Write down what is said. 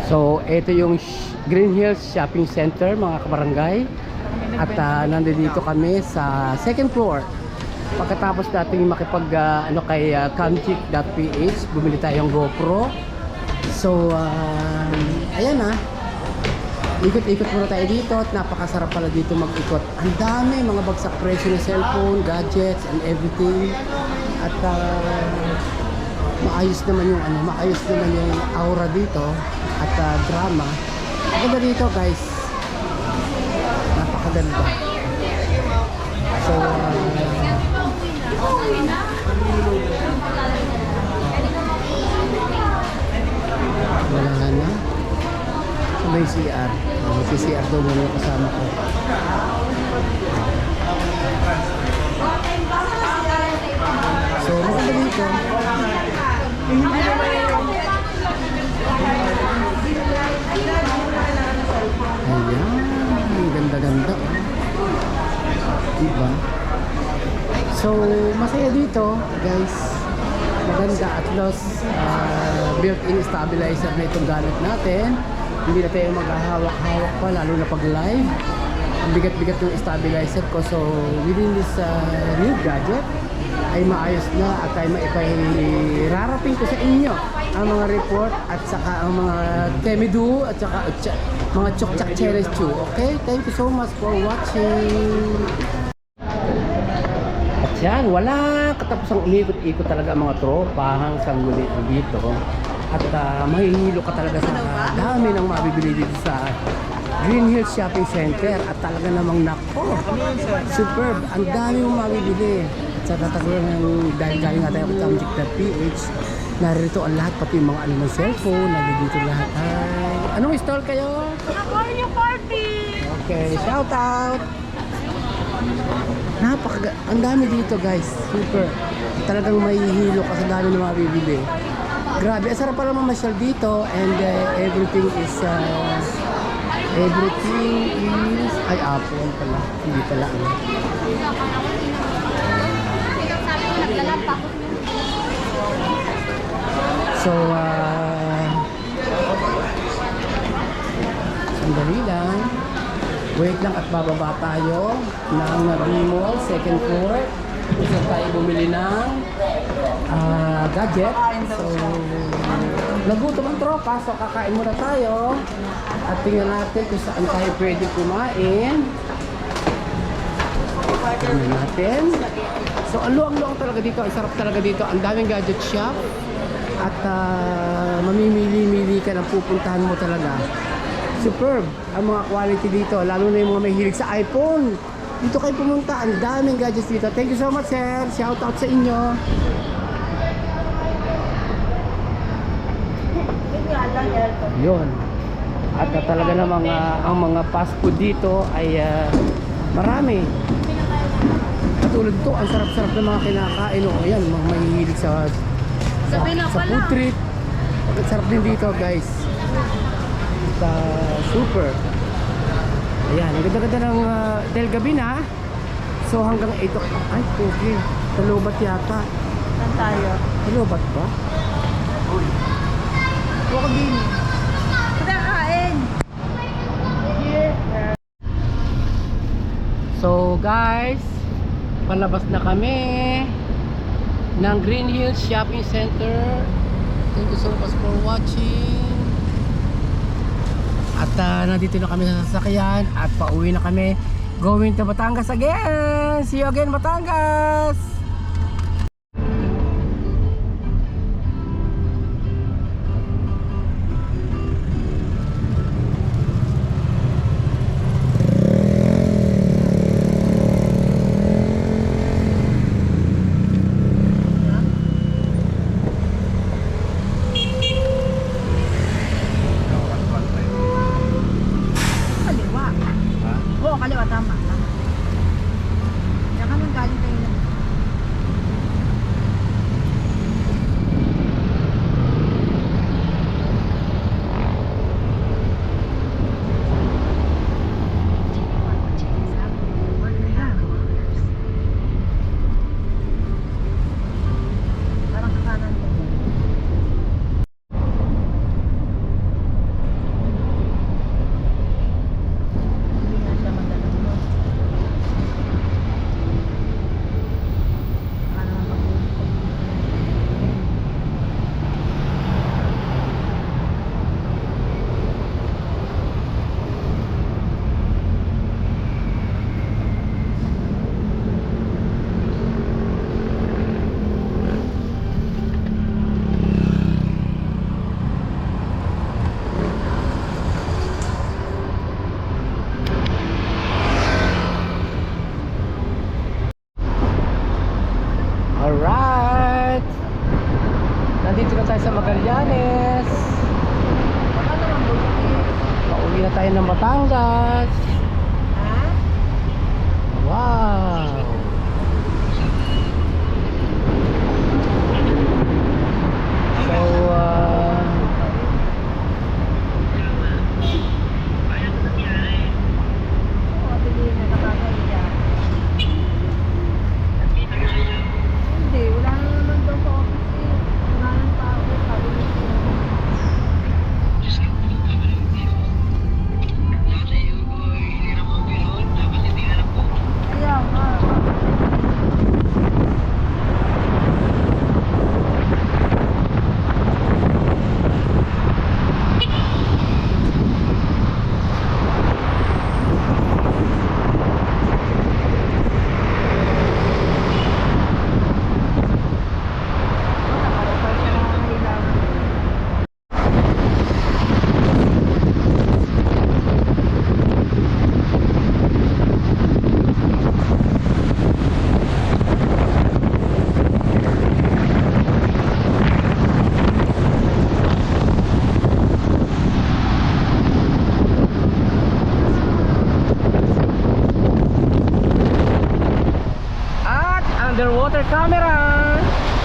So, ito yung Green Hills Shopping Center, mga kabarangay. At nandito kami sa second floor. Pagkatapos natin makipag kay camchick.ph, bumili tayong GoPro. So, ayan na. Ikot-ikot muna tayo dito at napakasarap pala dito mag-ikot. Ang dami, mga bagsak presyo ng cellphone, gadgets, and everything. At maayos naman yung aura dito at drama. Maganda dito, guys. Napakaganda. So, wala na. So, may CR. May CR daw muna yung kasama ko. So, maganda dito. Ayan, ganda-ganda. Diba? So, masaya dito, guys. Maganda at least built-in stabilizer na itong gamit natin. Hindi na tayo maghahawak-hawak pa, lalo na pag live. Ang bigat-bigat ng stabilizer ko. So, within this new gadget, ay maayos na at ay maipahirarating ko sa inyo ang mga report at saka ang mga Temidu at saka mga Chokchak Challenge 2. Okay? Thank you so much for watching. At yan, wala katapusang umikot-ikot talaga ang mga tropa hanggang gulit dito. At mahihilo ka talaga sa dami ng mabibili dito sa Green Hills Shopping Center. At talaga namang nako, superb, ang dami mong mabibili. Sa tataglan ng dahil galing nga tayo kay camchick.ph, narito ang lahat, pati yung mga ng cellphone, nandito lahat. Hi! Anong stall kayo? Mario Party! Okay, shout out! Ang dami dito, guys, super. Talagang mahihilo ka sa dami ng mabibili. Grabe, ang sarap pala mamasyal dito and everything is ay Apple pala, hindi pala So, sandali lang. Wait lang at bababa tayo ng B-Mall, second floor. Gusto tayo bumili ng gadget. So, nagutom ang tropa, so kakain muna tayo. At tingnan natin kung saan tayo pwede kumain. Tingnan natin. So, ang luwang-luwang talaga dito. Ang sarap talaga dito. Ang daming gadget shop. At mamimili-mili ka ng pupuntahan mo talaga. Superb ang mga quality dito. Lalo na yung mga may hilig sa iPhone. Dito kayo pumunta. Ang daming gadgets dito. Thank you so much, sir. Shout out sa inyo. Yun. At talaga namang ang mga fast food dito ay marami. Katulad ito, ang sarap-sarap ng mga kinakain. O ayan, mga mahihilig sa food trip. Ang sarap din dito, guys. Super. Ayan, ang ganda-ganda ng dahil gabi na. So hanggang 8 o'clock. Ay, okay. Talubat yata. Saan tayo? Talubat ba? Buko din. Pagkakain! So guys, palabas na kami ng Green Hills Shopping Center. Thank you so much for watching. At nandito na kami sa sasakyan at pauwi na kami, going to Batangas again. See you again, Batangas. Kaliwa, tama. Diyan ka nang galing tayo. tayo ng Batangas. Ha? Wow! So, Mabili na nakakaiya. Hindi, wala na naman daw sa office eh. Wala nang tao, sabi niya. Kaya nga. at underwater camera.